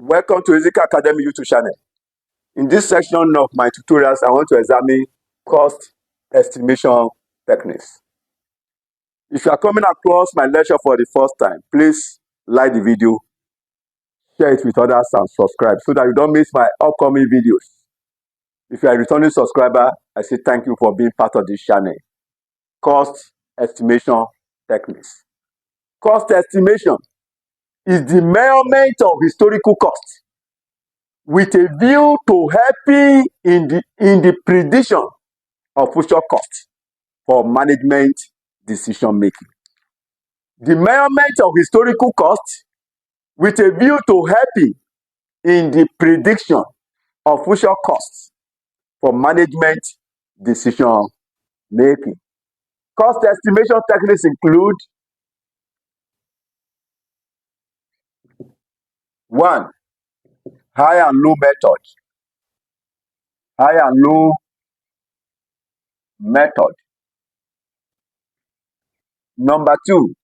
Welcome to ZICA Academy YouTube channel. In this section of my tutorials, I want to examine cost estimation techniques. If you are coming across my lecture for the first time, please like the video, share it with others and subscribe so that you don't miss my upcoming videos. If you are a returning subscriber, I say thank you for being part of this channel. Cost estimation techniques. Cost estimation is the measurement of historical costs with a view to helping in the prediction of future costs for management decision making. The measurement of historical costs with a view to helping in the prediction of future costs for management decision making. Cost estimation techniques include 1. High and low method. High and low method. Number 2,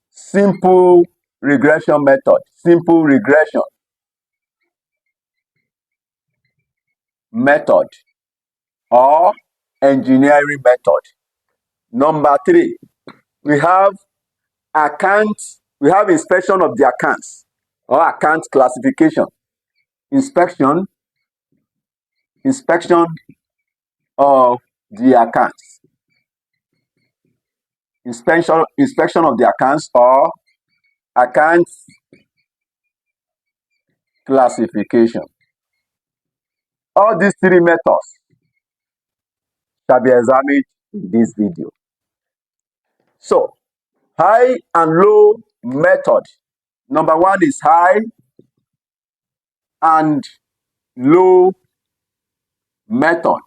simple regression method. Simple regression method or engineering method. Number 3, we have inspection of the accounts or account classification. Inspection of the accounts. Inspection of the accounts or account classification. All these 3 methods shall be examined in this video. So, high and low method. Number 1 is high and low method.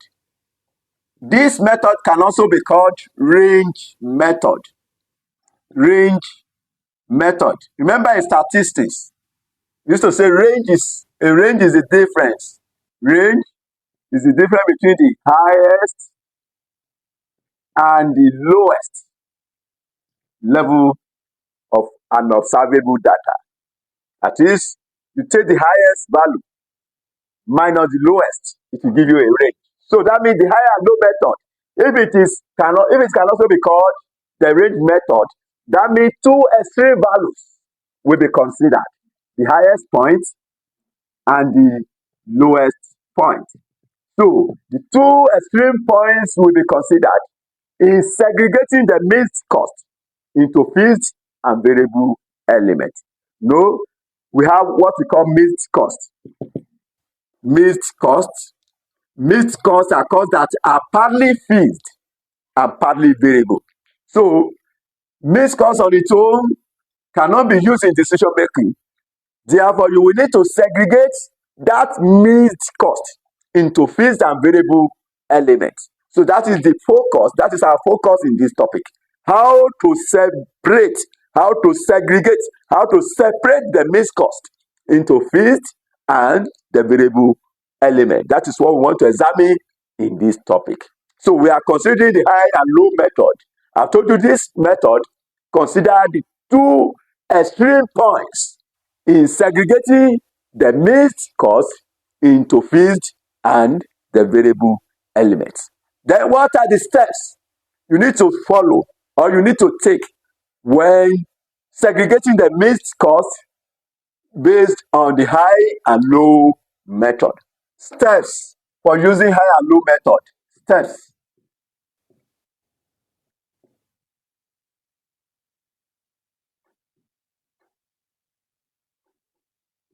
This method can also be called range method. Range method. Remember in statistics, we used to say range is the difference. Range is the difference between the highest and the lowest level of an observable data. That is, you take the highest value minus the lowest, it will give you a range. So that means the high and low method, if it can also be called the range method, that means 2 extreme values will be considered, the highest point and the lowest point. So the 2 extreme points will be considered in segregating the mixed cost into fixed and variable elements. No, we have what we call mixed cost. Mixed costs. Mixed costs are costs that are partly fixed and partly variable. So, mixed costs on its own cannot be used in decision making. Therefore, you will need to segregate that mixed cost into fixed and variable elements. So that is the focus. That is our focus in this topic. How to separate, how to segregate, how to separate the mixed cost into fixed and the variable element. That is what we want to examine in this topic. So we are considering the high and low method. I've told you this method consider the 2 extreme points in segregating the mixed cost into fixed and the variable elements. Then what are the steps you need to follow or you need to take when segregating the mixed cost based on the high and low method? Steps for using high and low method. Steps.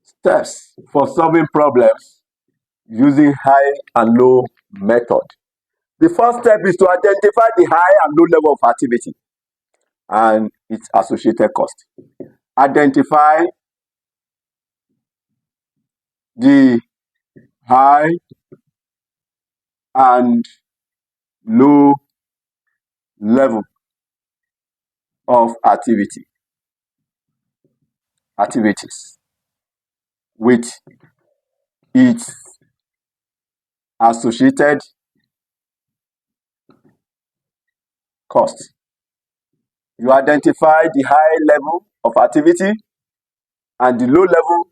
Steps for solving problems using high and low method. The first step is to identify the high and low level of activity and its associated cost. Identify the high and low level of activities with its associated cost. You identify the high level of activity and the low level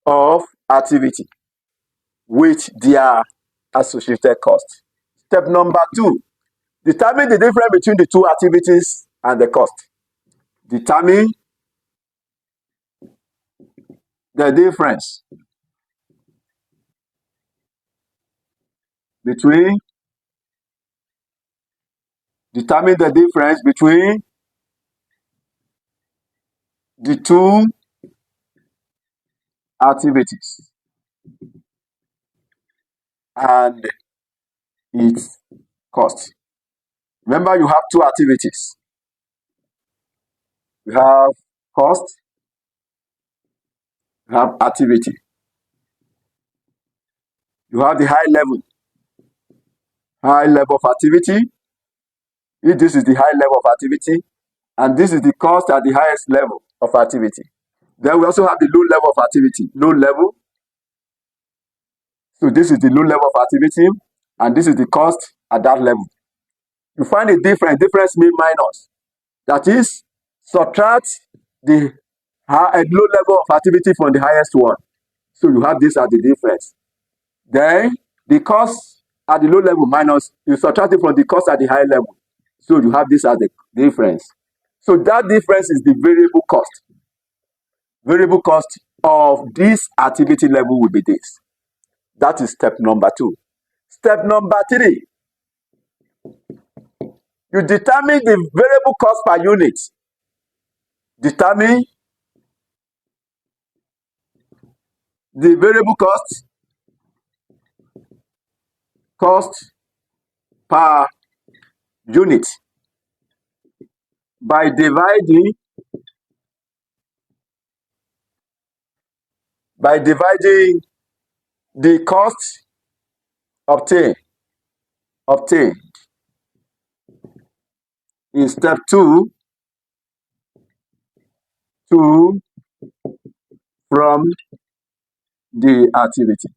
of activity with their associated cost. Step number 2, determine the difference between the two activities and the cost. Determine the difference between the two activities and its cost. Remember, you have two activities. You have cost, you have activity. You have the high level of activity. If this is the high level of activity, and this is the cost at the highest level of activity. Then we also have the low level of activity. Low level. So this is the low level of activity, and this is the cost at that level. You find a difference. Difference means minus. That is, subtract the low level of activity from the highest one. So you have this as the difference. Then the cost at the low level minus, you subtract it from the cost at the high level. So you have this as the difference. So that difference is the variable cost. Variable cost of this activity level will be this. That is step number 2. Step number 3, you determine the variable cost per unit. Determine the variable cost per unit by dividing the cost obtained in step 2 from the activity.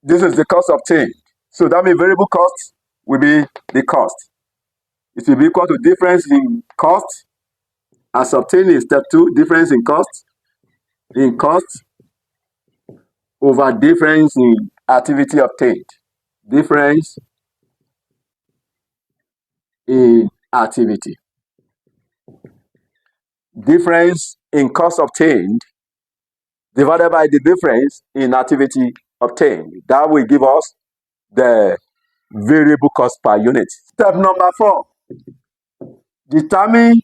This is the cost obtained. So that means variable cost will be the cost. It will be equal to difference in cost as obtained in step 2, difference in cost over difference in activity obtained. Difference in activity. Difference in cost obtained divided by the difference in activity obtained. That will give us the variable cost per unit. Step number 4, determine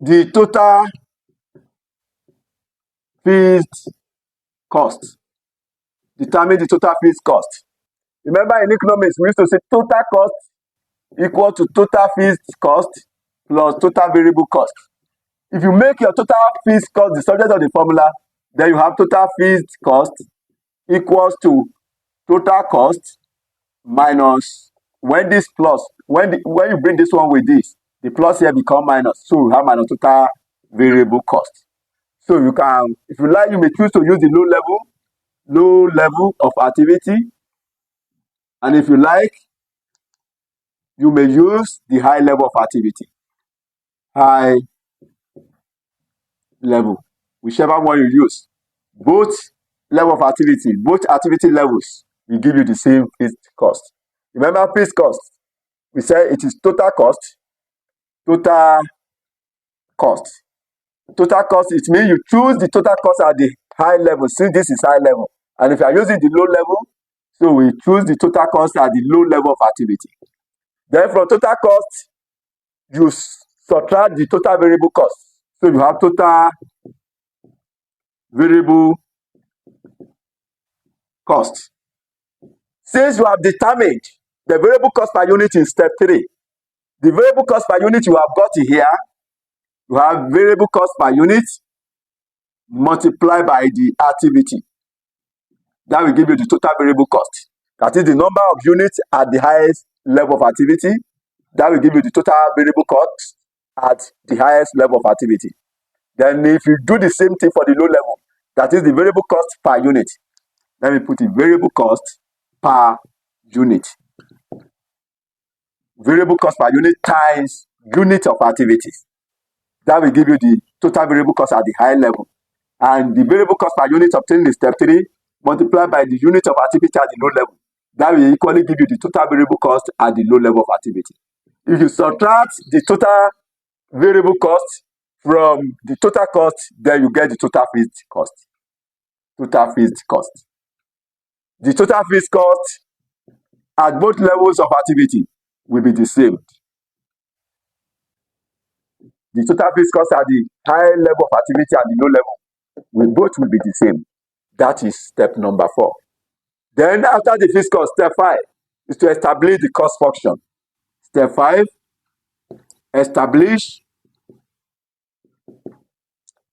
the total fixed cost. Determine the total fixed cost. Remember, in economics, we used to say total cost equal to total fixed cost plus total variable cost. If you make your total fixed cost the subject of the formula, then you have total fixed cost equals to total cost minus, when this plus, when you bring this one with this, the plus here become minus. So you have minus total variable cost. So you can, if you like, you may choose to use the low level of activity. And if you like, you may use the high level of activity. High level, whichever one you use. Both level of activity, both activity levels will give you the same fixed cost. Remember, fixed cost, we say it is total cost. Total cost, it means you choose the total cost at the high level, since this is high level. And if you are using the low level, so we choose the total cost at the low level of activity. Then from total cost, you subtract the total variable cost. So you have total variable cost. Since you have determined the variable cost per unit in step 3, the variable cost per unit you have got here, you have variable cost per unit multiplied by the activity. That will give you the total variable cost. That is the number of units at the highest level of activity. That will give you the total variable cost at the highest level of activity. Then if you do the same thing for the low level, that is the variable cost per unit. Let me put it, variable cost per unit. Variable cost per unit times unit of activities. That will give you the total variable cost at the high level. And the variable cost per unit obtained in step 3 multiplied by the unit of activity at the low level. That will equally give you the total variable cost at the low level of activity. If you subtract the total variable cost from the total cost, then you get the total fixed cost. Total fixed cost. The total fixed cost at both levels of activity will be the same. The total fixed cost at the high level of activity and the low level both will be the same. That is step number 4. Then after the fixed cost, step 5 is to establish the cost function. Step 5, establish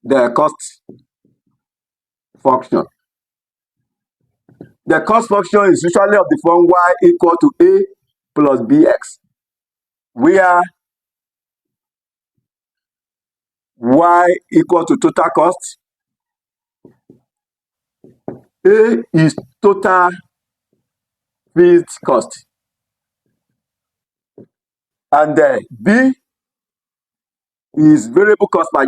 the cost function. The cost function is usually of the form y equal to a plus bx, where y equal to total cost, a is total fixed cost, and b is variable cost per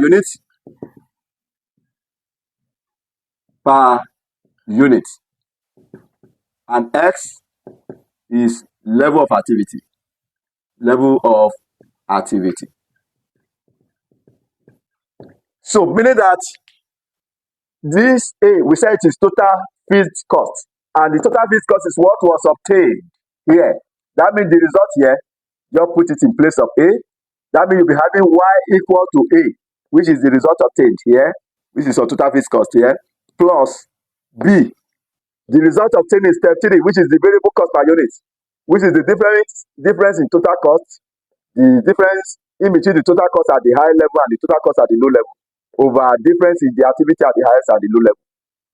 unit and x is level of activity. So meaning that this A, we say it is total fixed cost, and the total fixed cost is what was obtained here. That means the result here, just put it in place of A. That means you'll be having y equal to A, which is the result obtained here, which is our total fixed cost here, plus B, the result obtained in step 3, which is the variable cost per unit, which is the difference in total cost, the difference in between the total cost at the high level and the total cost at the low level, over difference in the activity at the highest and the low level.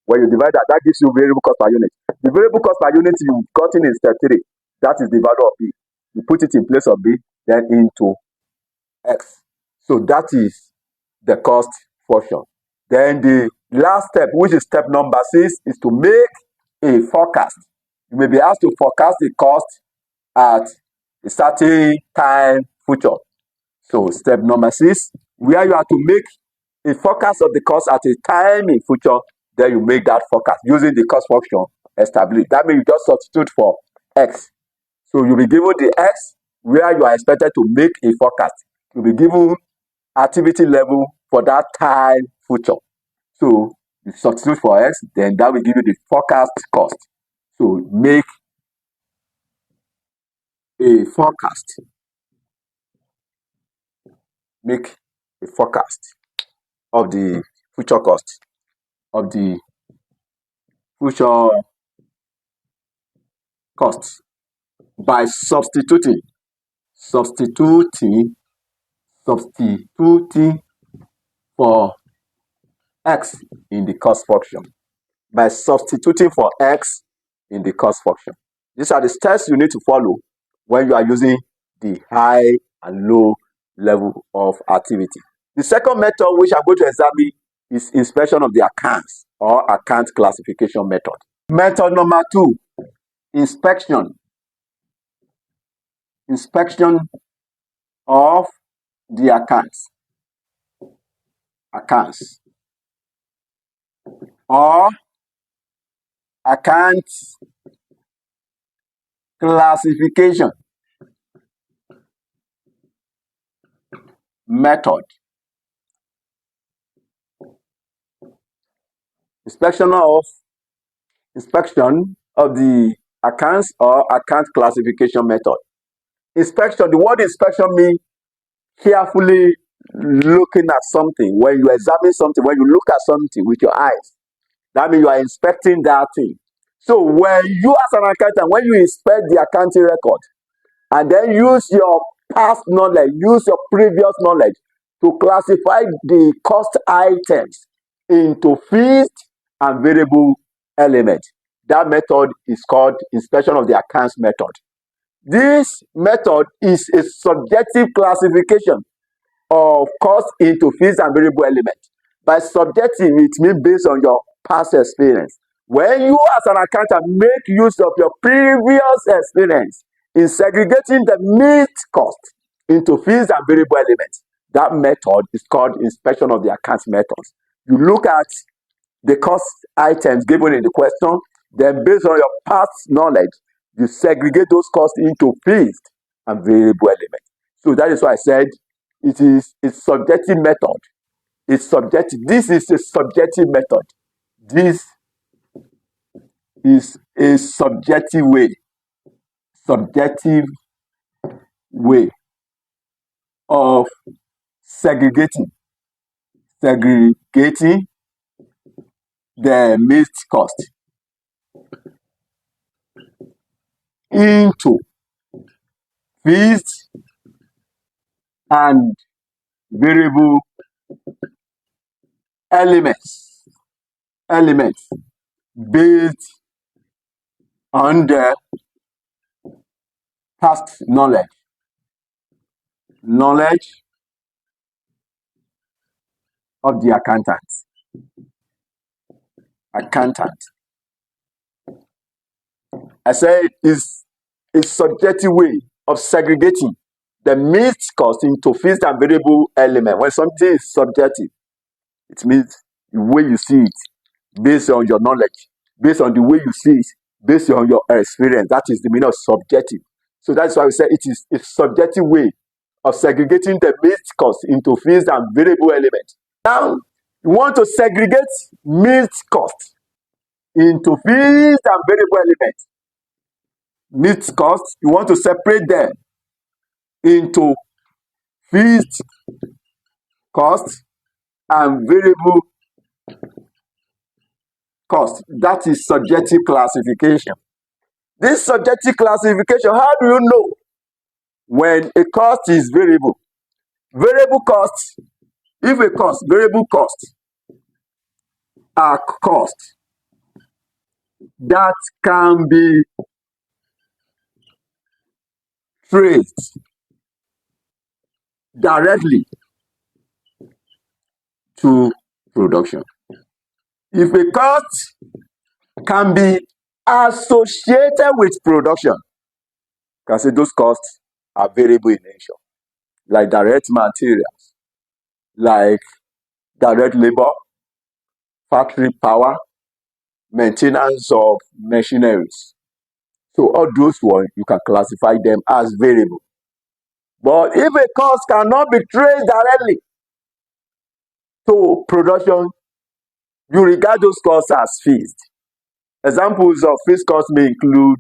When you divide that, that gives you variable cost per unit. The variable cost per unit you've gotten in step 3, that is the value of B. You put it in place of B, then into X. So that is the cost function. Then the last step, which is step number 6, is to make a forecast. You may be asked to forecast the cost at a certain time future. So step number 6, where you have to make a forecast of the cost at a time in future, then you make that forecast using the cost function established. That means you just substitute for X. So you'll be given the X where you are expected to make a forecast. You'll be given activity level for that time future. So you substitute for X, then that will give you the forecast cost. So make a forecast. Make a forecast of the future cost, of the future costs by substituting for X in the cost function. By substituting for X in the cost function. These are the steps you need to follow when you are using the high and low level of activity. The second method which I'm going to examine is inspection of the accounts or account classification method. Method number 2, inspection of the accounts or account classification method. Inspection of the accounts or account classification method. Inspection, the word inspection means carefully looking at something. When you examine something, when you look at something with your eyes, that means you are inspecting that thing. So when you as an accountant, when you inspect the accounting record and then use your past knowledge, use your previous knowledge to classify the cost items into fixed and variable elements, that method is called inspection of the accounts method. This method is a subjective classification of cost into fixed and variable elements. By subjective, it means based on your past experience. When you as an accountant make use of your previous experience in segregating the mixed cost into fixed and variable elements, That method is called inspection of the accounts methods. You look at the cost items given in the question, then based on your past knowledge, you segregate those costs into fixed and variable elements. So that is why I said it's subjective method. It's subjective. This is a subjective method. This is a subjective way of segregating the mixed cost into fixed and variable elements based on the past knowledge of the accountant. I say it's a subjective way of segregating the mixed cost into fixed and variable element. When something is subjective, it means the way you see it, based on your knowledge, based on the way you see it, based on your experience. That is the meaning of subjective. So that's why we say it is a subjective way of segregating the mixed cost into fixed and variable elements. Now, you want to segregate mixed cost into fixed and variable elements. Mixed cost, you want to separate them into fixed cost and variable cost. That is subjective classification. This subjective classification, how do you know when a cost is variable? Variable costs, variable costs are costs that can be traced directly to production. If a cost can be associated with production, you can say those costs are variable in nature, like direct materials, like direct labor, factory power, maintenance of machineries. So all those ones, you can classify them as variable. But if a cost cannot be traced directly to production, you regard those costs as fixed. Examples of fixed costs may include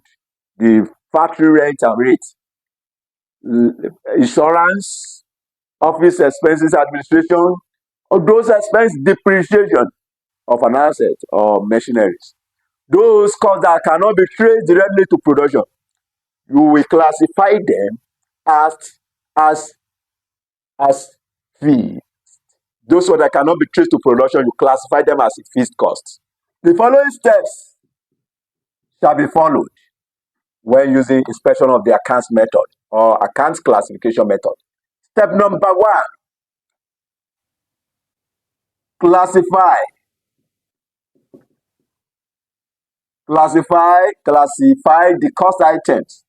the factory rent and rate, insurance, office expenses, administration, or those expenses, depreciation of an asset or machineries. Those costs that cannot be traced directly to production, you will classify them as fixed. Those ones that cannot be traced to production, you classify them as fixed costs. The following steps shall be followed when using inspection of the accounts method or accounts classification method. Step number 1, classify the cost items,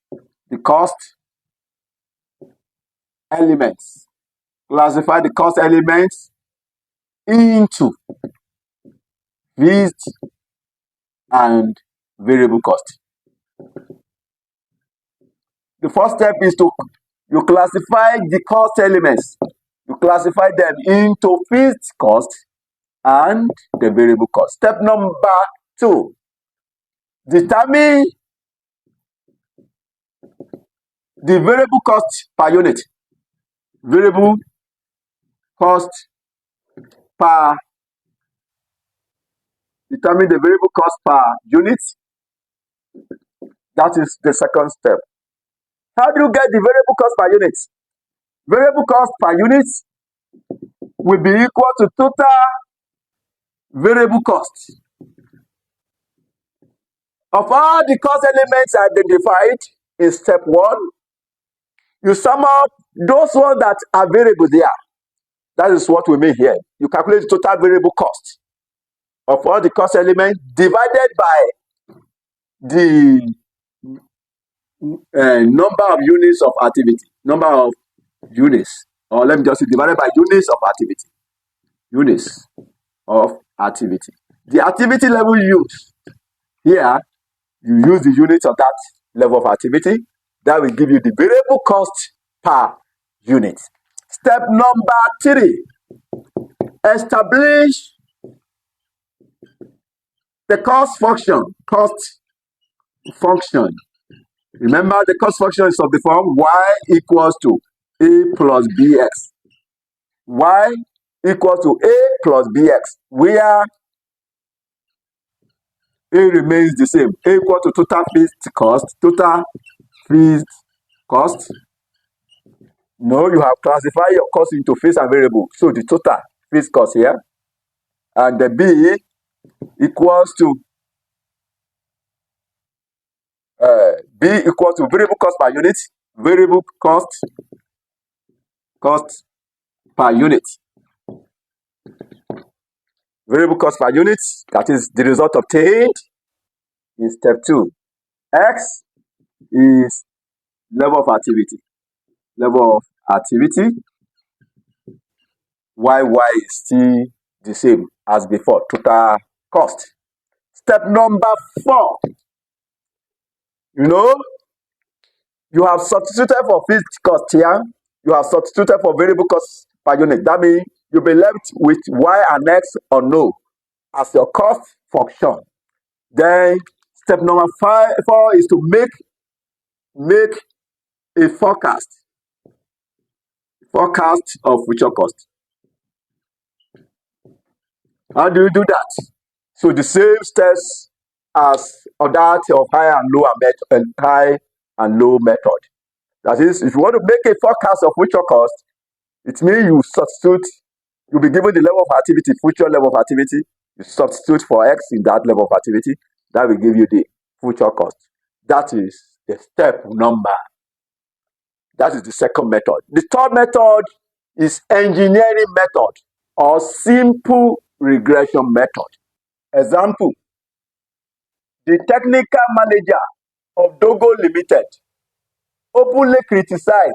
the cost elements. Classify the cost elements into fixed and variable cost. The first step is you classify the cost elements. You classify them into fixed cost and the variable cost. Step number 2, determine the variable cost per unit. Variable cost per, determine the variable cost per unit. That is the second step. How do you get the variable cost per unit? Variable cost per unit will be equal to total variable cost of all the cost elements identified in step 1. You sum up those ones that are variable there. That is what we mean here. You calculate the total variable cost of all the cost elements divided by the number of units of activity, number of units or let me just say divided by units of activity. Units of activity. The activity level used here, you use the units of that level of activity. That will give you the variable cost per unit. Step number 3, establish the cost function. Cost function. Remember, the cost function is of the form y equals to a plus bx. Y equals to a plus bx, where a remains the same. A equal to total fixed cost. Total fixed cost. No, you have classified your cost into fixed and variable. So the total fixed cost here. And the B equals to variable cost per unit. Variable cost per unit. Variable cost per unit, that is the result obtained in step 2. X is level of activity. Level of activity. Y is still the same as before. Total cost. Step number 4. You have substituted for fixed cost here. You have substituted for variable cost per unit. That means you'll be left with Y and X or no as your cost function. Then step number 4 is to make a forecast of future cost. How do you do that? So the same steps as on that of high and low method. That is, if you want to make a forecast of future cost, it means you substitute. You'll be given the level of activity, future level of activity. You substitute for X in that level of activity. That will give you the future cost. That is the step number. That is the second method. The third method is engineering method or simple regression method. Example, the technical manager of Dogo Limited openly criticized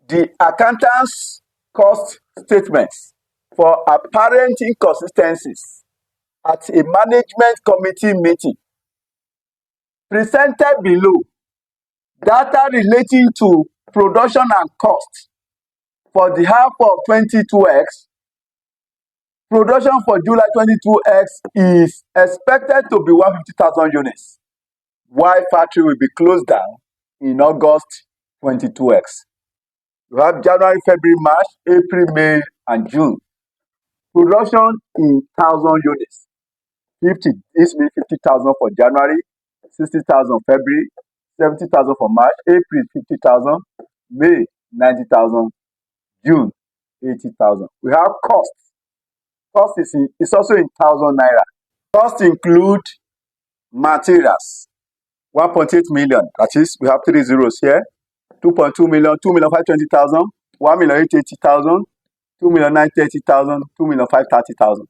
the accountant's cost statements for apparent inconsistencies at a management committee meeting. Presented below data relating to production and cost for the half of 22X. Production for July 22X is expected to be 150,000 units, while factory will be closed down in August 22X. You have January, February, March, April, May, and June. Production in 1,000 units. 50. This means 50,000 for January, 60,000 February, 70,000 for March, April 50,000, May 90,000, June 80,000. We have cost. Cost is also in 1,000 naira. Cost include materials, 1.8 million. That is, we have 3 zeros here. 2.2 million, 2,520,000, 1,880,000, 2,930,000, 2,530,000.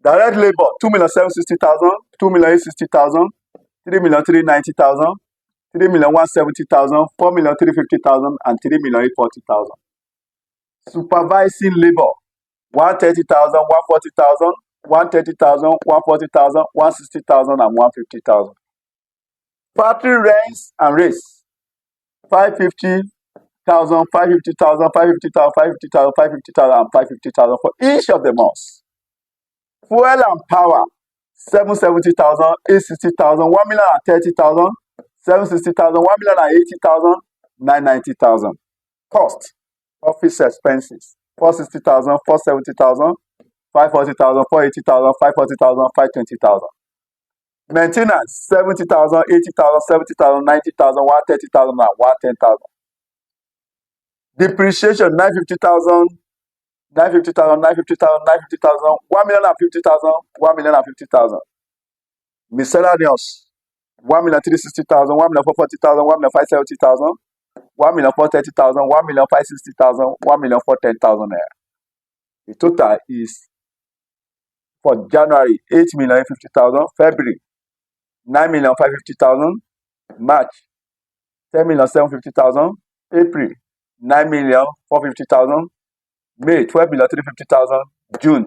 Direct labor, 2,760,000, 2,860,000, 3,390,000, 3,170,000, 4,350,000, and 3,840,000. Supervising labor, 130,000, 140,000, 130,000, 140,000, 160,000, and 150,000. Factory rents and rates, 550,000, 550,000, 550,000, 550,000, 550,000, and 550,000 for each of the months. Fuel and power, 770,000, 860,000, 1,030,000, 760,000, 1,080,000, 990,000. Cost, office expenses, 460,000, 470,000, 540,000, 480,000, 540,000, 520,000. Maintenance, 70,000, 80,000, 70,000, 90,000, 130,000, and 110,000. Depreciation, 950,000, 950,000, 950,000, 950,000, 1,050,000, 1,050,000. Miscellaneous, 1,360,000, 1,440,000, 1,570,000, 1,430,000, 1,560,000, 1,410,000 naira. The total is for January 8,050,000, February 9,550,000, March 10,750,000, April 9,450,000. May, 12,350,000. June,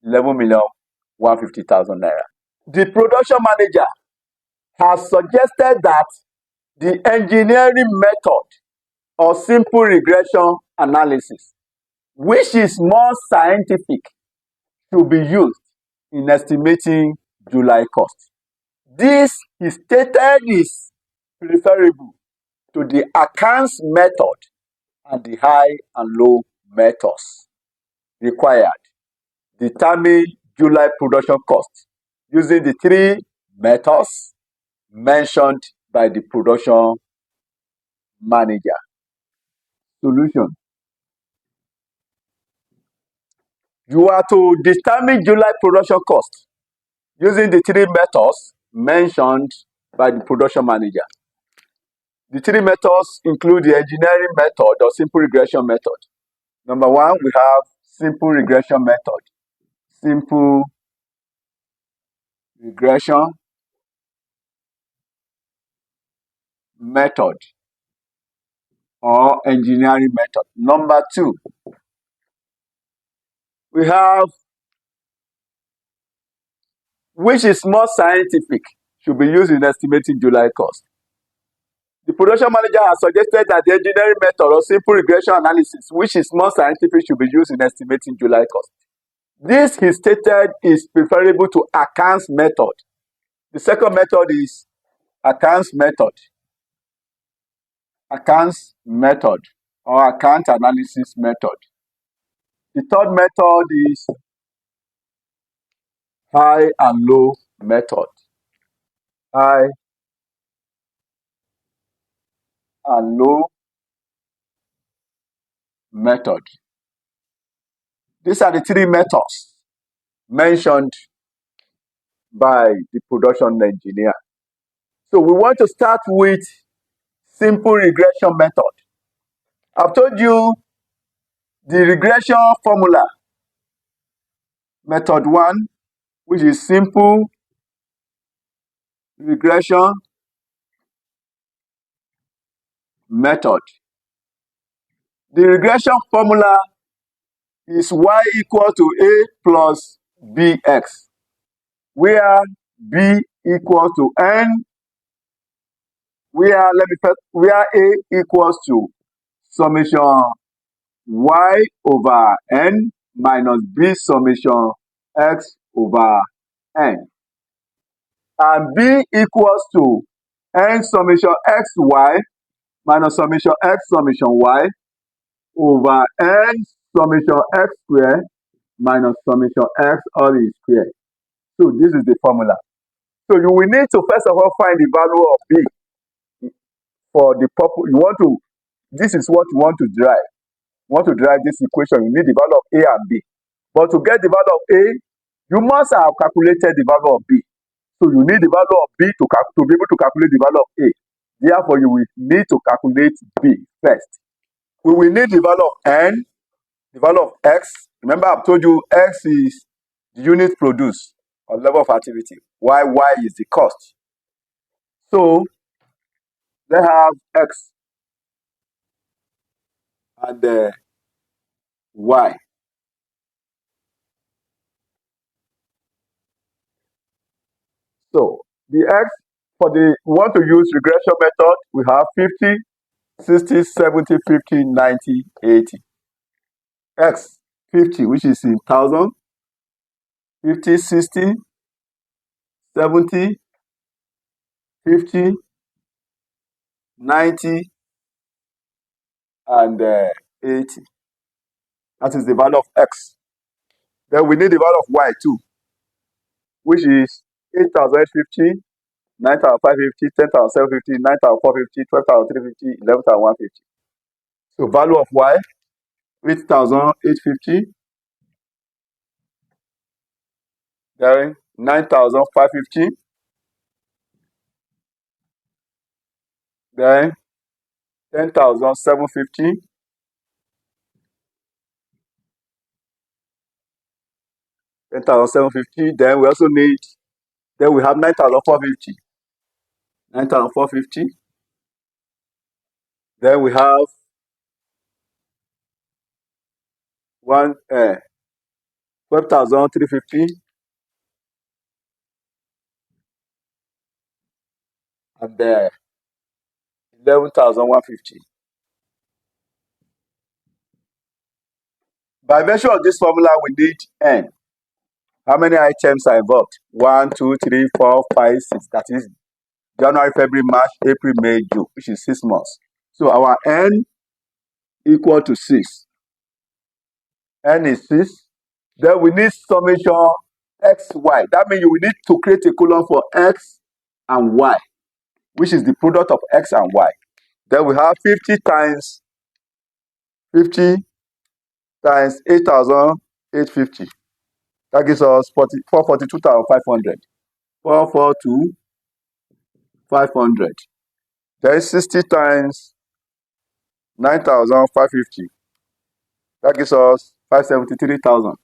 11,150,000 naira. The production manager has suggested that the engineering method or simple regression analysis, which is more scientific, should be used in estimating July cost. This, he stated, is preferable to the accounts method and the high and low methods required. Determine July production cost using the three methods mentioned by the production manager. Solution. You are to determine July production cost using the three methods mentioned by the production manager. The three methods include the engineering method or simple regression method. Number one, we have simple regression method. Simple regression method or engineering method. Number two, we have, which is more scientific, should be used in estimating July cost. The production manager has suggested that the engineering method or simple regression analysis, which is more scientific, should be used in estimating July cost. This, he stated, is preferable to accounts method. The second method is accounts method. Accounts method or account analysis method. The third method is high and low method. High and low method. These are the three methods mentioned by the production engineer. So we want to start with simple regression method. I've told you the regression formula. Method one, which is simple regression method. The regression formula is y equal to a plus bx, where b equals to n, where a equals to summation y over n minus b summation x over n, and b equals to n summation xy minus summation x summation y over n summation x squared minus summation x all is squared. So this is the formula. So you will need to first of all find the value of b for the purpose you want to. This is what you want to derive. You want to derive this equation, you need the value of a and b. But to get the value of a, you must have calculated the value of b. So you need the value of b to be able to calculate the value of a. Therefore, you will need to calculate b first. We will need the value of n, the value of x. Remember, I've told you x is the unit produced or level of activity, while y is the cost. So let's have x and y. So the x, we want to use regression method, we have 50, 60, 70, 50, 90, 80. X, 50, which is in 1,000, 50, 60, 70, 50, 90, and 80. That is the value of x. Then we need the value of y too, which is 8,850, 9,550, 10,750, 9,450, 12,350, 11,150. So value of y, 8,850, then 9,550, then 10,750, then we also need, then we have 9,450, 9,450, then we have 12,350 and 11,150. By virtue of this formula, we need N. How many items are involved? 1, 2, 3, 4, 5, 6. That is January, February, March, April, May, June, which is 6 months. So our N equal to 6. N is 6. Then we need summation X, Y. That means you will need to create a column for X and Y, which is the product of X and Y. Then we have 50 times 8,850. That gives us 442,500. 442,500. Then 60 times 9,550. That gives us 573,000.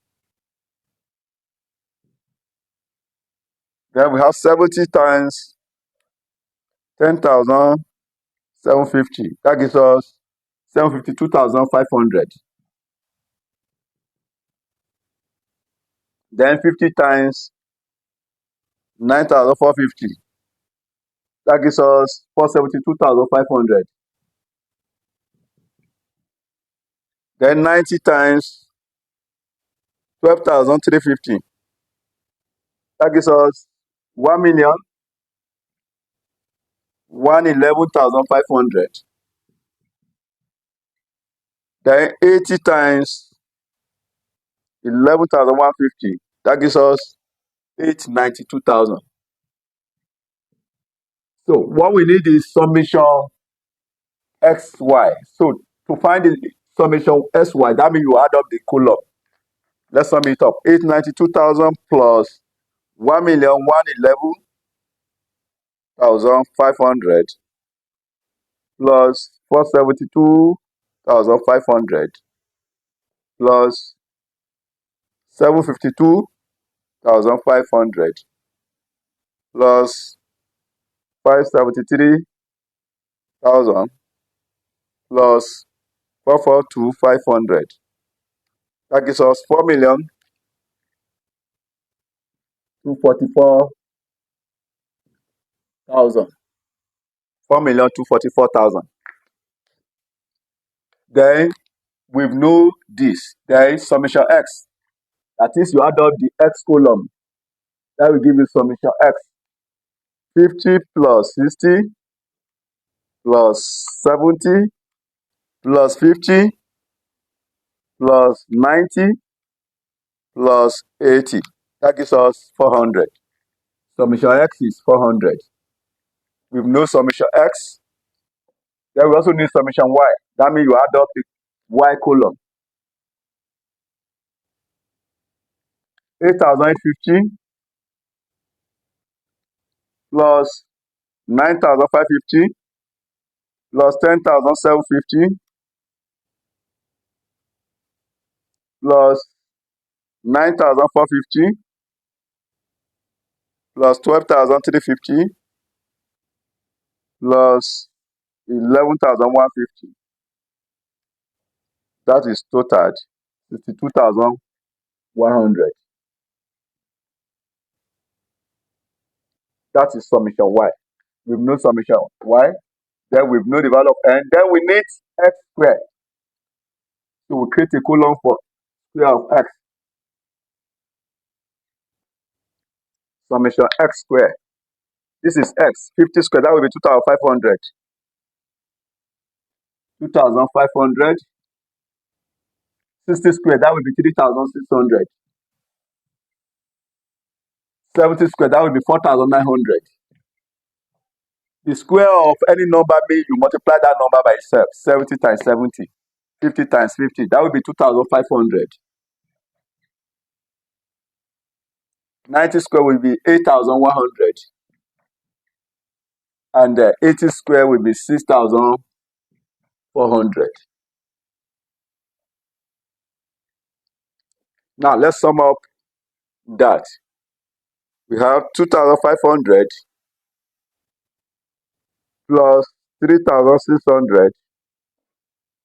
Then we have 70 times 10,750. That gives us 752,500. Then 50 times 9,450. That gives us 472,500. Then 90 times 12,350. That gives us 1,111,500. Then 80 times 11,150. That gives us 892,000. So what we need is summation XY. So to find the summation SY, that means you add up the column. Let's sum it up. 892,000 plus 1,111,500 plus 472,500 plus 752,500 plus 573,000 plus 442,500. That gives us 4,244,000. 4,244,000. Then we know this. There is summation X. That is, you add up the X column. That will give you summation X. 50 plus 60 plus 70 plus 50 plus 90 plus 80. That gives us 400. Summation X is 400. We know summation X. Then we also need summation Y. That means you add up the Y column. 8,850 plus 9,550 plus 10,750 plus 9,450 plus 12,350 plus 11,150. That is totaled 62,100. That is summation Y. We've known summation Y. Then we've known the value of N. Then we need X squared. So we create a column for square of X. Summation X squared. This is X. 50 squared. That will be 2,500. 2,500. 60 squared. That will be 3,600. 70 squared. That will be 4,900. The square of any number means you multiply that number by itself. 70 times 70. 50 times 50. That will be 2,500. 90 square will be 8,100. And 80 square will be 6,400. Now let's sum up that. We have 2,500 plus 3,600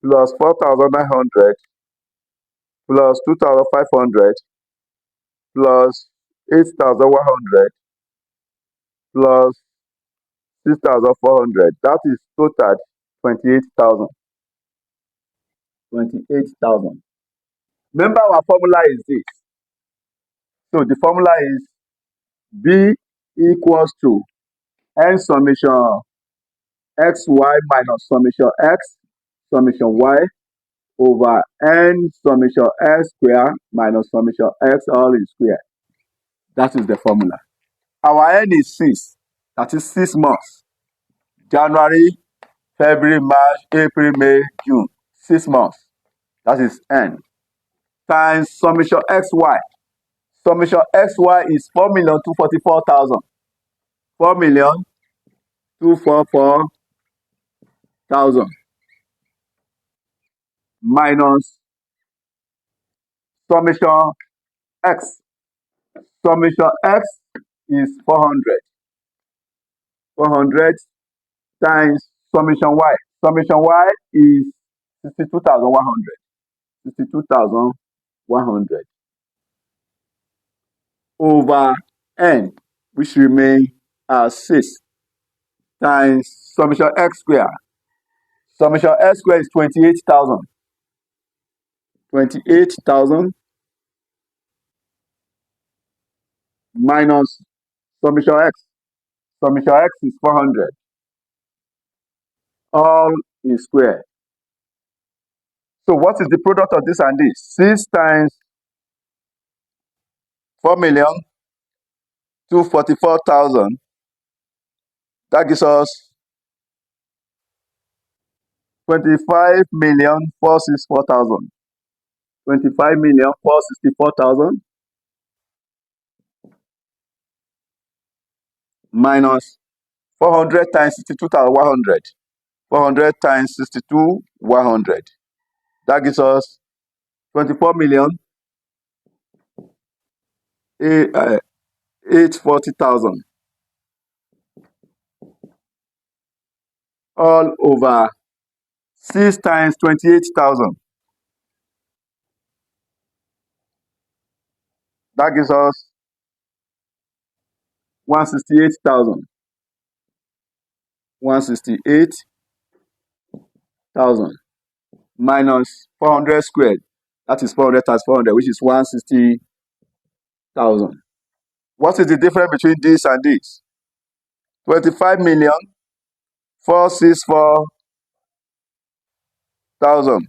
plus 4,900 plus 2,500 plus 8,100 plus 6,400. That is total 28,000. 28,000. Remember our formula is this. So the formula is B equals to N summation xy minus summation x summation y over N summation x square minus summation x all in square. That is the formula. Our N is 6. That is 6 months. January, February, March, April, May, June. 6 months. That is N. Times summation xy. Summation xy is 4,244,000. 4,244,000 minus summation x. Summation x is 400. 400 times summation y. Summation y is 62,100. 62,100 over n, which remain as 6, times summation x square. Summation x square is 28,000. 28,000 minus summation x. Summation x is 400. All in square. So what is the product of this and this? 6 times 4,244,000. That gives us 25,464,000. 25,464,000 minus 400 times 62,100. 400 times 62,100. That gives us 24,840,000. All over 6 times 28,000. That gives us 168,000. 168,000 minus 400 squared. That is 400 times 400, which is 160,000. What is the difference between this and this? 25,464,000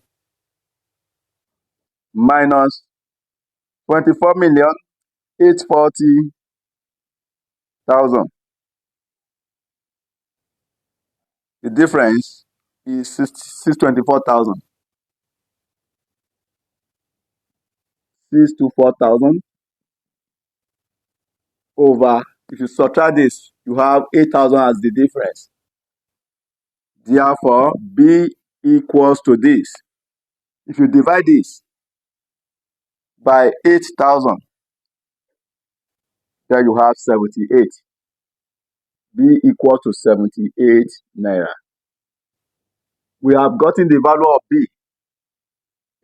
minus 24,840,000. The difference is 624,000. 624,000 over, if you subtract this, you have 8,000 as the difference. Therefore, B equals to this. If you divide this by 8,000, then you have 78. B equals to 78 naira. We have gotten the value of B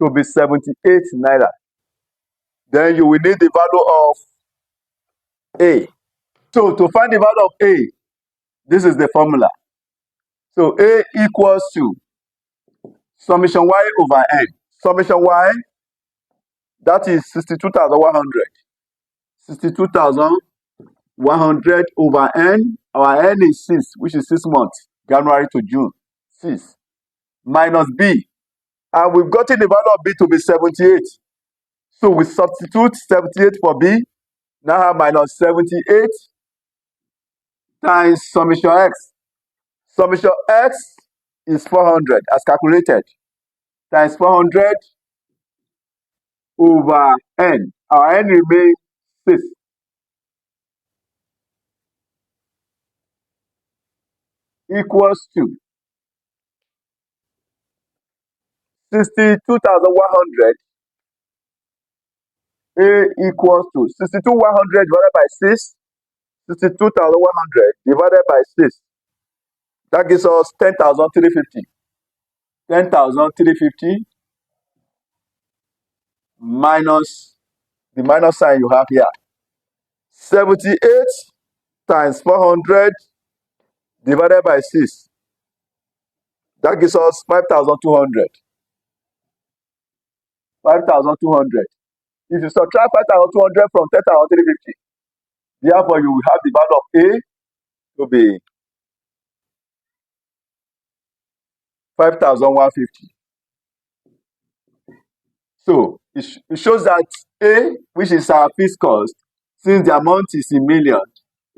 to be 78 naira. Then you will need the value of A. So to find the value of A, this is the formula. So A equals to summation y over n. Summation y, that is 62,100. 62,100 over n. Our n is 6, which is 6 months, January to June. 6 minus B. And we've gotten the value of B to be 78. So we substitute 78 for B. Now have minus 78 times summation x. Summation x is 400 as calculated, times 400 over n. Our n remains 6. Equals to 62,100. A equals to 62,100 divided by 6. 62,100 divided by 6. That gives us 10,350. 10,350 minus the minus sign you have here. 78 times 400 divided by 6. That gives us 5,200. 5,200. If you subtract 5,200 from 10,350, therefore you will have the value of A to be 5,150. So it shows that A, which is our fixed cost, since the amount is in million,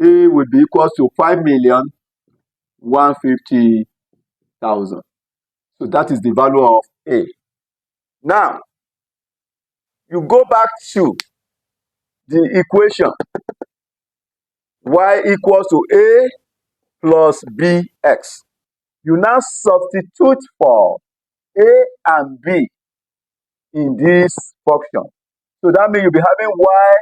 A will be equal to 5,150,000. So that is the value of A. Now, you go back to the equation y equals to A plus bx. You now substitute for A and B in this function. So that means you'll be having y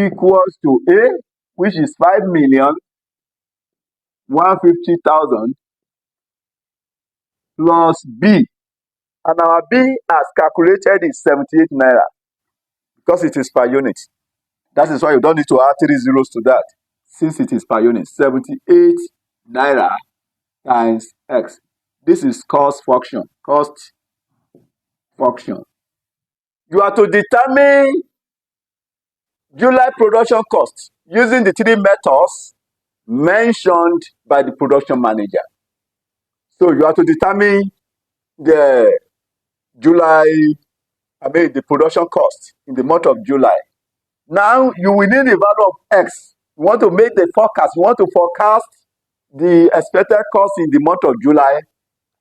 equals to A, which is 5,150,000 plus B. And our B as calculated is 78 naira because it is per unit. That is why you don't need to add 3 zeros to that since it is per unit. 78 naira times x. This is cost function. Cost function. You are to determine July production cost using the 3 methods mentioned by the production manager. So you have to determine the the production cost in the month of July. Now you will need the value of X. You want to make the forecast. You want to forecast the expected cost in the month of July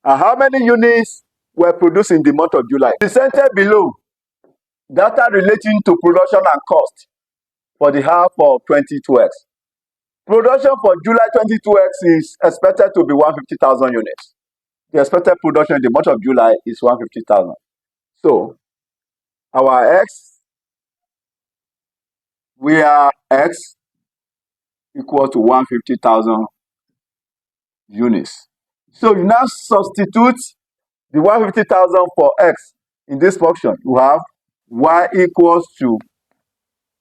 and how many units were produced in the month of July. Presented below data relating to production and cost for the half of 22x. Production for July 22x is expected to be 150,000 units. The expected production in the month of July is 150,000. So our X, we are X equal to 150,000 units. So you now substitute the 150,000 for X in this function. You have Y equals to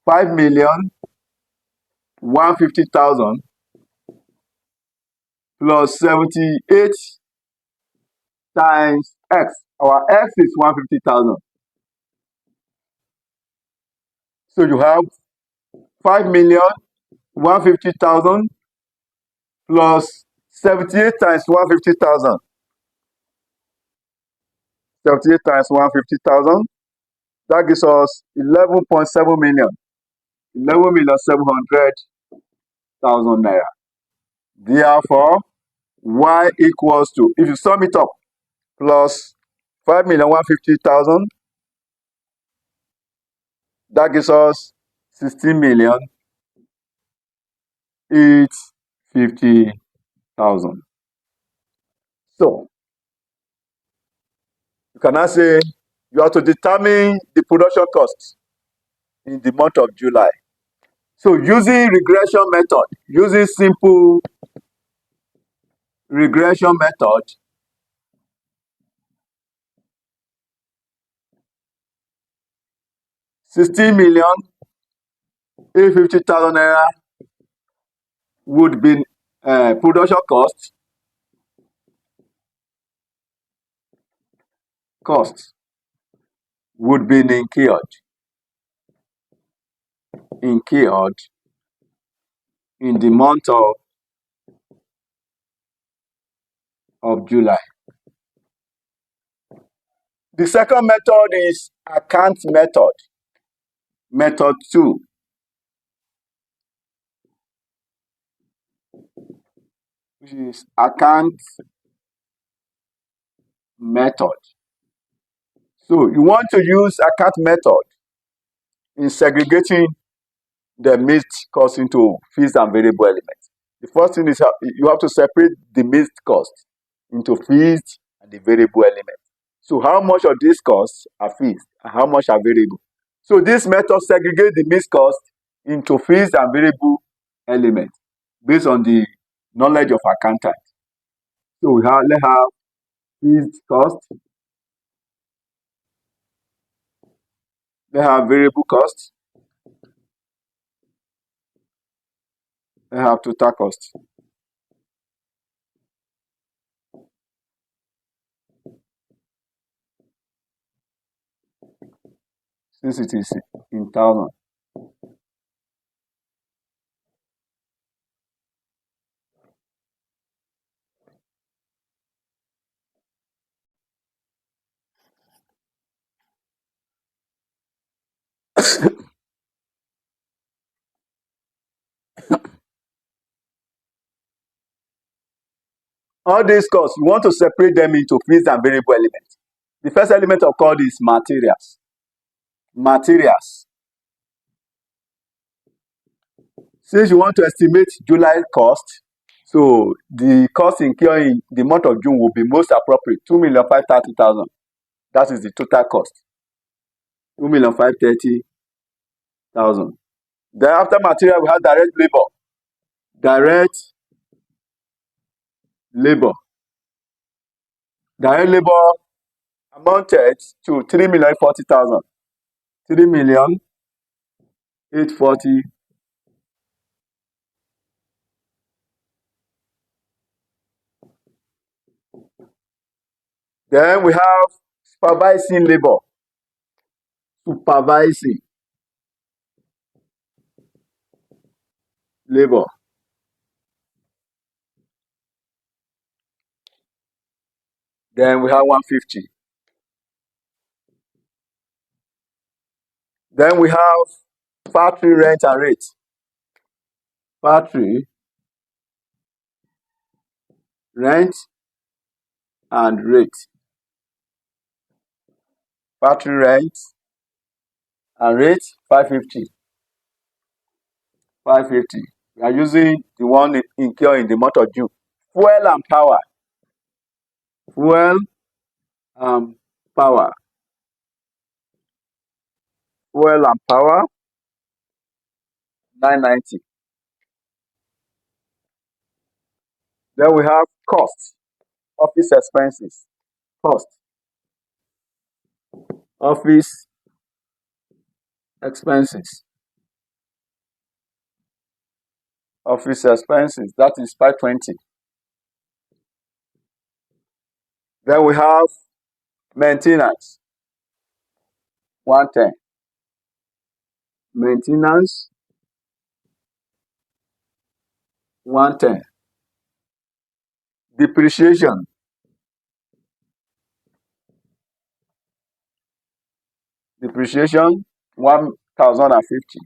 5,150,000 plus 78 times X. Our X is 150,000. So you have 5,150,000 plus 78 times 150,000. 78 times 150,000. That gives us 11.7 million. 11,700,000 naira. Therefore, Y equals to, if you sum it up, plus 5,150,000, that gives us 16,850,000. So, you can now say you have to determine the production costs in the month of July. So, using regression method, using simple regression method, $16,850,000 naira would be production cost would be incurred in the month of July. The second method is account method. Method 2. Which is account method. So you want to use account method in segregating the mixed cost into fixed and variable elements. The first thing is you have to separate the mixed cost into fixed and the variable element. So how much of these costs are fixed and how much are variable? So this method segregates the mixed cost into fixed and variable elements based on the knowledge of accountant. So let's have fixed cost We have variable cost. We have total cost. Since it is in thousand. All these costs, you want to separate them into fixed and variable elements. The first element of cost is materials. Materials. Since you want to estimate July cost, so the cost incurred in the month of June will be most appropriate, 2,530,000. That is the total cost. 2,530,000. Then after material, we have direct labor. Direct labor. Direct labor amounted to 3,040,000. 3,840,000. Then we have supervising labor. Supervising labor. Then we have 150. Then we have factory rent and rate. Factory rent and rate. Factory rent and rate 550. 550. We are using the one incurred in the month of June. Fuel and power. Fuel and power. Fuel and power 990. Then we have cost. Office expenses. Cost. Office expenses. Office expenses. That is 520. Then we have maintenance. 110. Maintenance 110. Depreciation. Depreciation 1,050.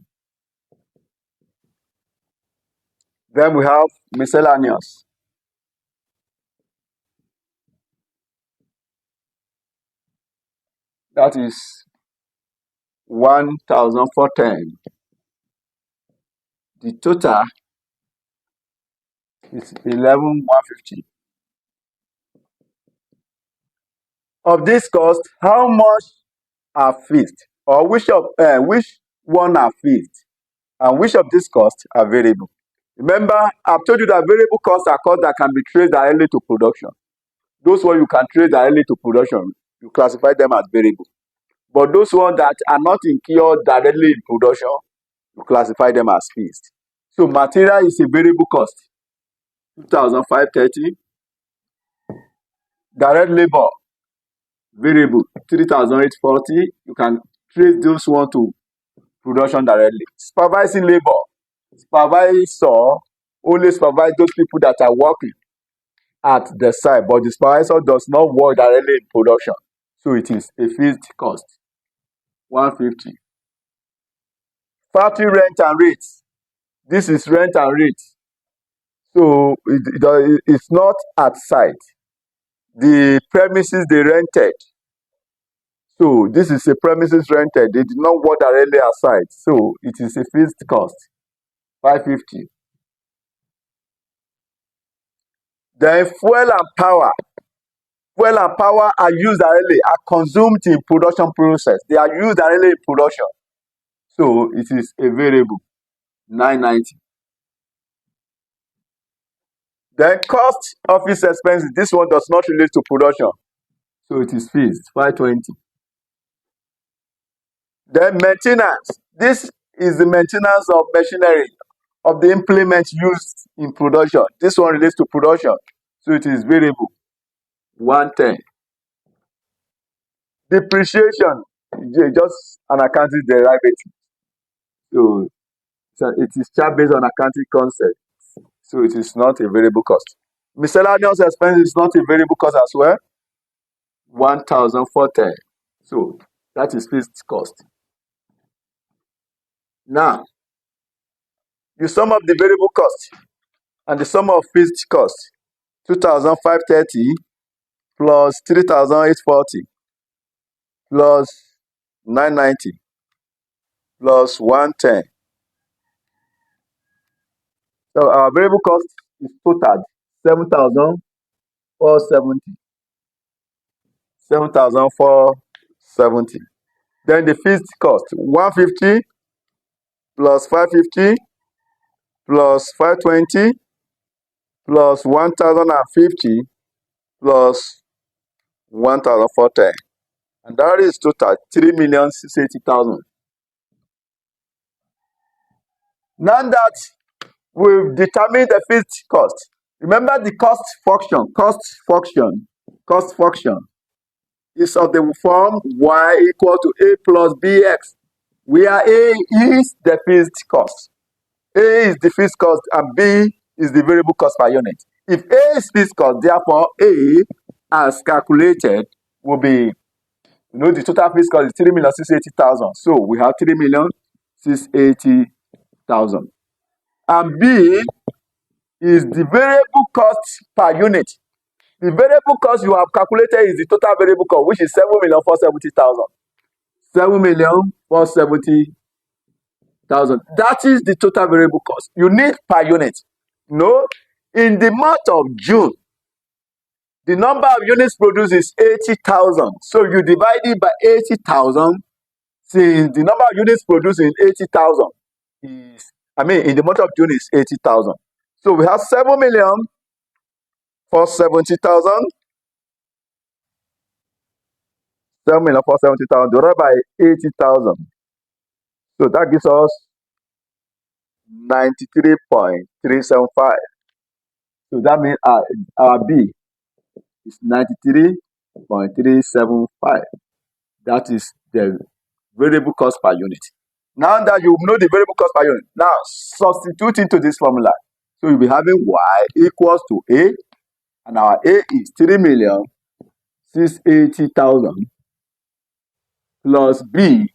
Then we have miscellaneous. That is 1,410. The total is 11,150. Of this cost, how much are fixed, or which one are fixed, and which of these costs are variable? Remember, I've told you that variable costs are costs that can be traced directly to production. Those ones you can trace directly to production, you classify them as variable. But those ones that are not incurred directly in production, you classify them as fixed. So material is a variable cost, 2,530. Direct labor, variable, 3,840. You can trace those ones to production directly. Supervising labor, supervisor only supervise those people that are working at the site, but the supervisor does not work directly in production. So it is a fixed cost, 150. Factory rent and rates. This is rent and rate. So it's not at site. The premises they rented. So this is a premises rented. They did not work directly at site. So it is a fixed cost, 550. Then fuel and power. Fuel and power are used directly, are consumed in production process. They are used directly in production. So it is a variable, 990. Then cost office expenses. This one does not relate to production. So it is fixed, 520. Then maintenance. This is the maintenance of machinery, of the implements used in production. This one relates to production, so it is variable. 110. Depreciation, just an accounting derivative. So it is charged based on accounting concept. So it is not a variable cost. Miscellaneous expense is not a variable cost as well. 1,410. So that is fixed cost. Now, the sum of the variable cost and the sum of fixed cost, 2,530 plus 3,840 plus 990 plus 110. So our variable cost is total 7,470. 7,470. Then the fixed cost, 150 plus 550 plus 520 plus 1,050 plus 1,410. And that is total 3,680,000. Now that we've determined the fixed cost, remember the cost function is of the form y equal to a plus bx, where a is the fixed cost. A is the fixed cost and B is the variable cost per unit. If A is fixed cost, therefore A as calculated will be, the total fixed cost is 3,680,000. So we have 3,680,000. And B is the variable cost per unit. The variable cost you have calculated is the total variable cost, which is 7,470,000. 7,470,000. That is the total variable cost. You need per unit. No, in the month of June, the number of units produced is 80,000. So you divide it by 80,000, since the number of units produced in 80,000 is, in the month of June is 80,000. So we have 7,470,000. 7,470,000 divided by 80,000. So that gives us 93.375. So that means our B is 93.375. That is the variable cost per unit. Now that you know the variable cost per unit, now substitute into this formula. So you'll be having Y equals to A, and our A is 3,680,000 plus B,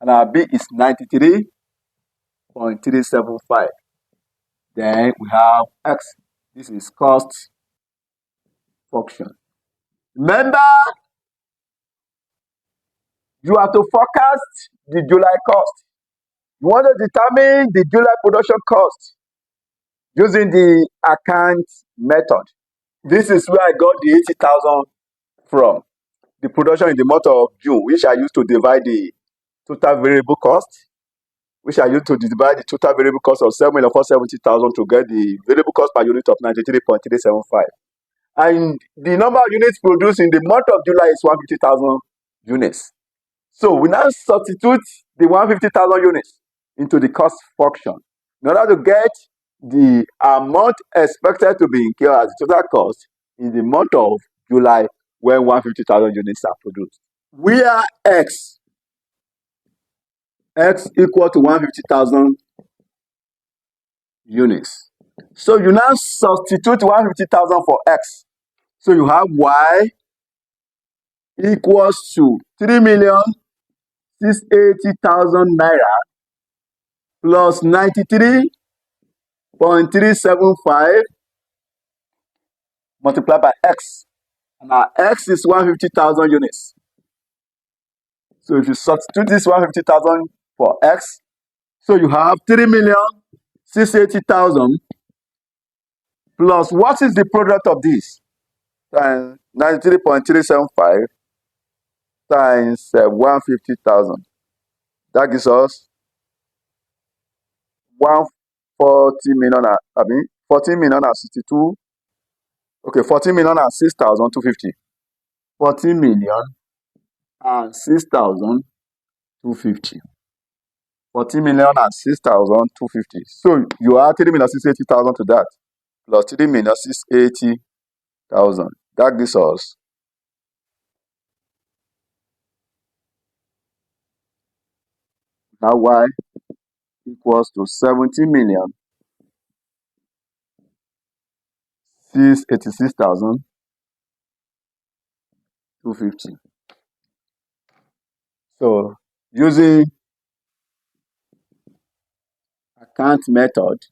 and our B is 93.375. Then we have X. This is cost function. Remember, you have to forecast the July cost. You want to determine the July production cost using the account method. This is where I got the 80,000 from. The production in the month of June, which I used to divide the total variable cost, which I used to divide the total variable cost of 7,470,000 to get the variable cost per unit of 93.375. And the number of units produced in the month of July is 150,000 units. So we now substitute the 150,000 units into the cost function in order to get the amount expected to be incurred as the total cost in the month of July when 150,000 units are produced. We are X equal to 150,000 units. So you now substitute 150,000 for X. So you have Y equals to 3,680,000 naira plus 93.375 multiplied by X. And our X is 150,000 units. So if you substitute this 150,000 for X, so you have 3,680,000 plus what is the product of this? Times 93.375 times 150,000. That gives us 14 million and 62. Okay, 14 million and 6,250. 14 million and 6,250. 250. 14,006,250. So you add 3,680,000 to that, plus 3,680,000. That gives us now y equals to 17,686,250. So using account method,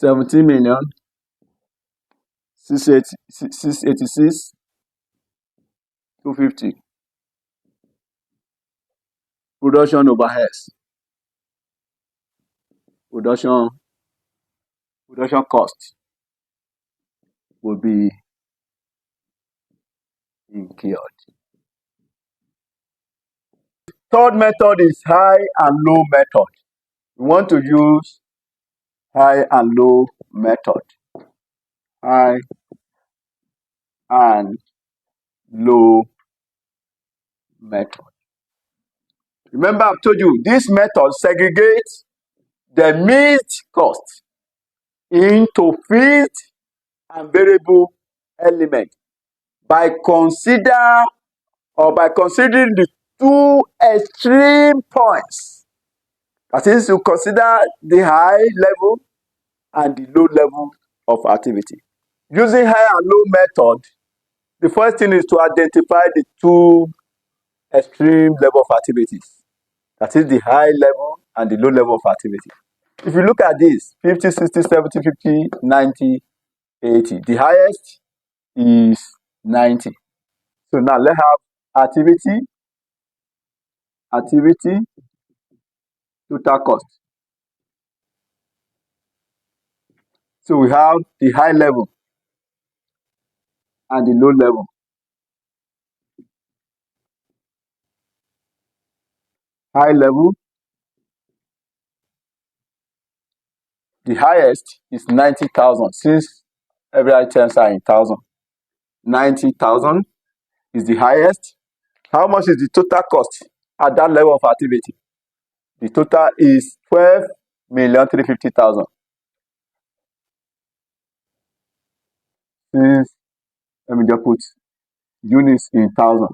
17,686,250. Production overheads. Production cost will be incurred. Third method is high and low method. We want to use high and low method. High and low method. Remember, I've told you this method segregates the mixed cost into fixed and variable elements by considering the two extreme points. That is, you consider the high level and the low level of activity. Using high and low method, the first thing is to identify the two extreme level of activities. That is the high level and the low level of activity. If you look at this, 50, 60, 70, 50, 90, 80. The highest is 90. So now let's have activity, total cost. So we have the high level and the low level. High level, the highest is 90,000 since every items are in thousand. 90,000 is the highest. How much is the total cost at that level of activity? The total is 12,350,000. Since, let me just put units in thousand.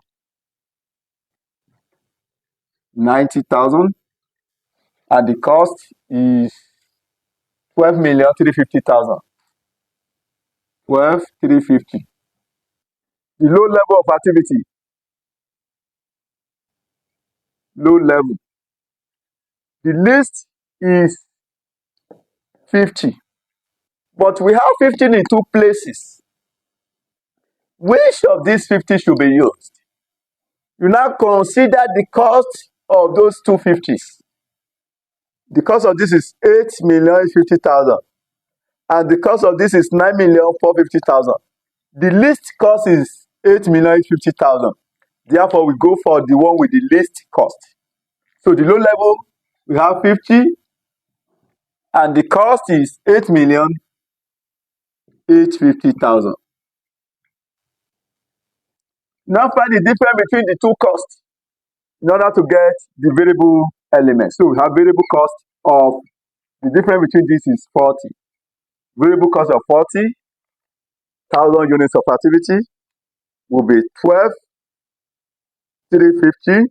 90,000 and the cost is 12,350,000. 12,350. The low level of activity. Low level. The least is 50. But we have 15 in two places. Which of these 50 should be used? You now consider the cost of those two 50s. The cost of this is 8,050,000. And the cost of this is 9,450,000. The least cost is 8,050,000. Therefore, we go for the one with the least cost. So the low level, we have 50, and the cost is 8,850,000. Now find the difference between the two costs in order to get the variable element. So we have variable cost of, the difference between this is 40. Variable cost of 40,000 units of activity will be 12,350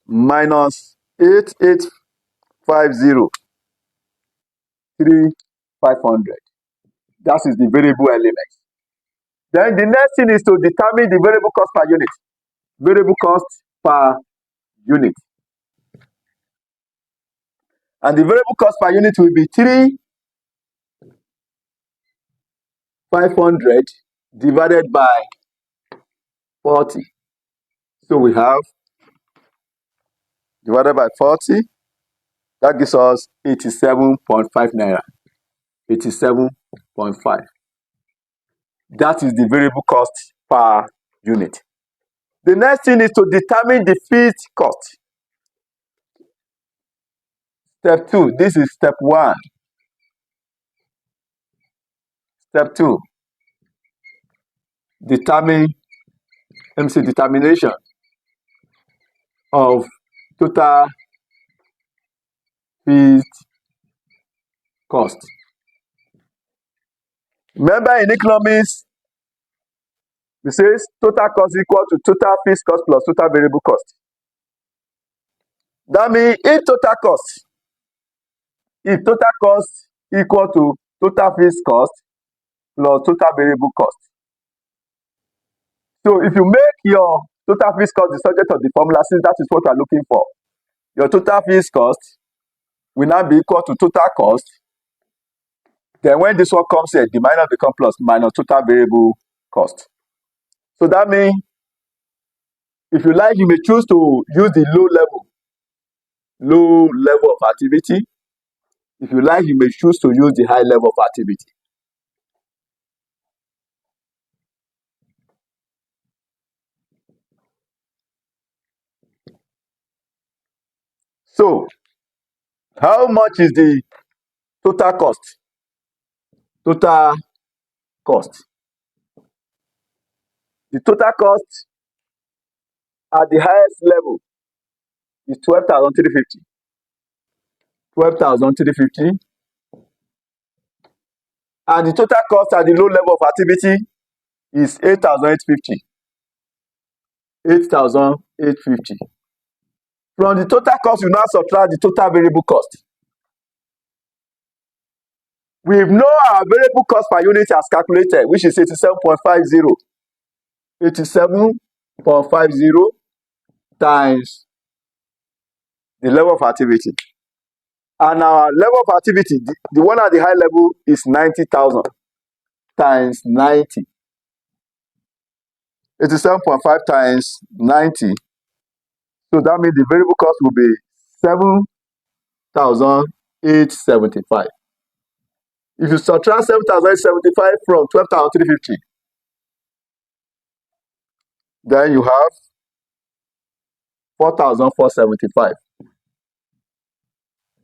minus 8,850, 3,500. That is the variable element. Then the next thing is to determine the variable cost per unit. Variable cost per unit. And the variable cost per unit will be 3,500 divided by 40. So we have divided by 40, that gives us 87.5 naira. 87.5. That is the variable cost per unit. The next thing is to determine the fixed cost. Step 2, this is step 1. Step 2, determination of total fixed cost. Remember in economics, it says total cost equal to total fixed cost plus total variable cost. That means if total cost equal to total fixed cost plus total variable cost. So if you make your total fixed cost the subject of the formula, since that is what we are looking for, your total fixed cost will now be equal to total cost. Then when this one comes here, the minus becomes plus minus total variable cost. So that means if you like, you may choose to use the low level of activity. If you like, you may choose to use the high level of activity. So, how much is the total cost? Total cost. The total cost at the highest level is 12,350. 12,350. And the total cost at the low level of activity is 8,850. 8,850. From the total cost, you now subtract the total variable cost. We know our variable cost per unit as calculated, which is 87.50. 87.50 times the level of activity. And our level of activity, the one at the high level is 90,000 times 90. 87.5 times 90. So that means the variable cost will be 7,875. If you subtract 7,875 from 12,350, then you have 4,475.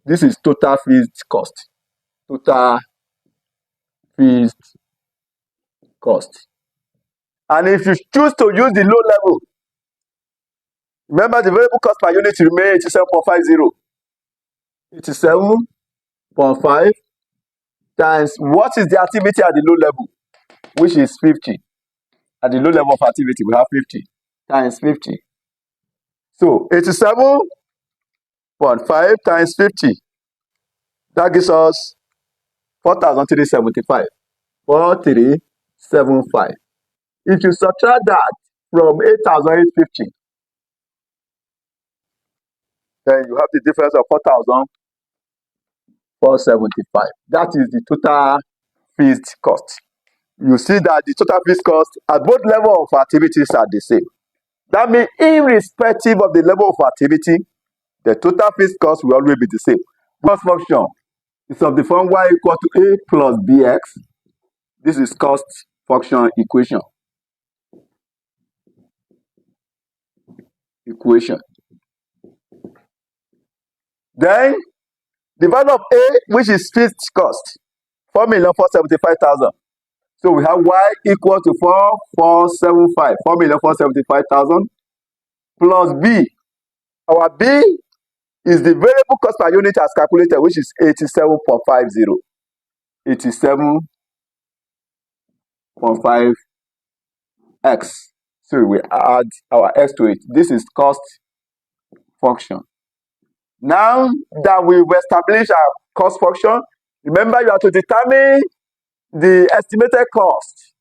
This is total fixed cost. Total fixed cost. And if you choose to use the low level, remember the variable cost per unit remains 87.50. 87.5 times what is the activity at the low level, which is 50. At the low level of activity, we have 50 times 50. So 87.5 times 50. That gives us 4,375. 4,375. If you subtract that from 8,850, then you have the difference of 4,475. That is the total fixed cost. You see that the total fixed cost at both levels of activities are the same. That means irrespective of the level of activity, the total fixed cost will always be the same. Cost function is of the form y equal to a plus bx. This is cost function equation. Then the value of a, which is fixed cost, 4,475,000. So we have y equal to 4,475, 4,475,000 plus b. Our b is the variable cost per unit as calculated, which is 87.50. 87.5x. So we add our x to it. This is cost function. Now that we've established our cost function, remember you have to determine the estimated cost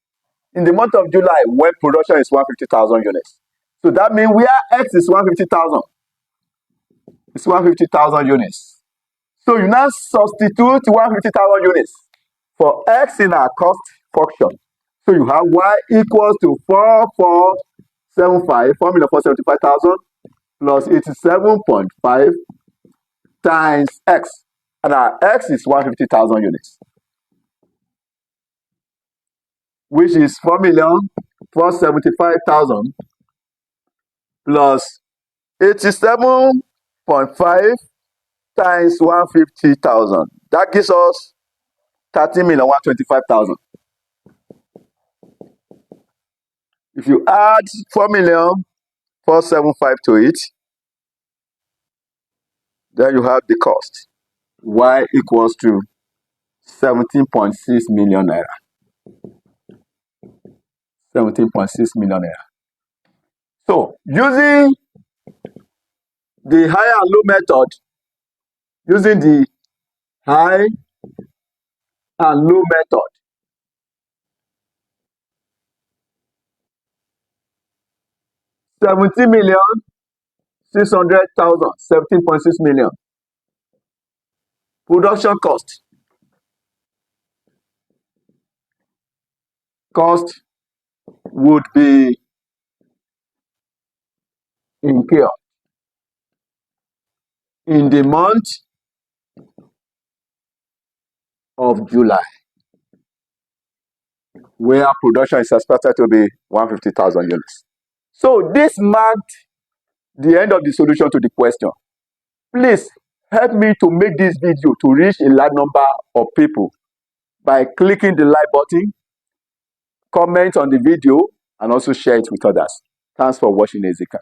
in the month of July when production is 150,000 units. So that means where x is 150,000, it's 150,000 units. So you now substitute 150,000 units for x in our cost function. So you have y equals to 4,475, 4,475,000 plus 87.5 times x. And our x is 150,000 units, which is 4,475,000 plus 87.5 times 150,000. That gives us 30,125,000. If you add 4,475,000 to it, then you have the cost. Y equals to 17.6 million naira. 17.6 million naira. So, using the high and low method, using the high and low method, $17,600,000, 17.6 million. Production cost. Cost would be incurred in the month of July, where production is expected to be 150,000 units. So this marked the end of the solution to the question. Please help me to make this video to reach a large number of people by clicking the like button, comment on the video, and also share it with others. Thanks for watching ZICA.